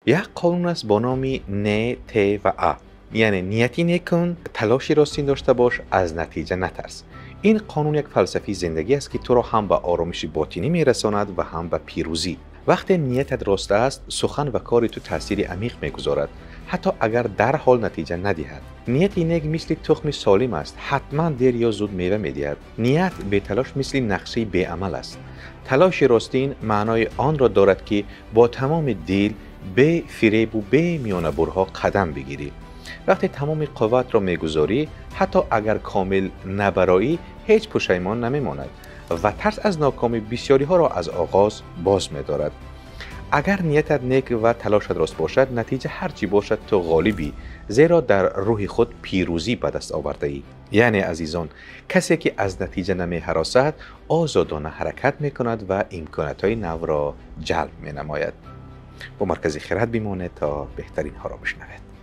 یک قانون است با نام نه ت و ا، یعنی نیتی نکن، تلاشی راستین داشته باش، از نتیجه نترس. این قانون یک فلسفی زندگی است که تو را هم به آرامش باطنی میرساند و هم به پیروزی. وقتی نیتت راست است، سخن و کار تو تاثیر عمیق میگذارد، حتی اگر در حال نتیجه ندهد. نیت نیک مثل تخم سالم است، حتما دیر یا زود میوه میدهد. نیت به تلاش مثل نقشه به عمل است. تلاش راستین معنای آن را دارد که با تمام دل به فریب و به میانه برها قدم بگیری. وقتی تمام قوت را میگذاری، حتی اگر کامل نبرایی، هیچ پشیمان نمیماند و ترس از ناکامی بسیاری ها را از آغاز باز می‌دارد. اگر نیتت نیک و تلاشت راست باشد، نتیجه هرچی باشد تو غالبی، زیرا در روح خود پیروزی به دست آورده ای. یعنی عزیزان، کسی که از نتیجه نمی هراسد، آزادانه حرکت می کند و امکانات های نو را جلب می نماید. با مرکز خیرات بمانید تا بهترین ها را بشنوید.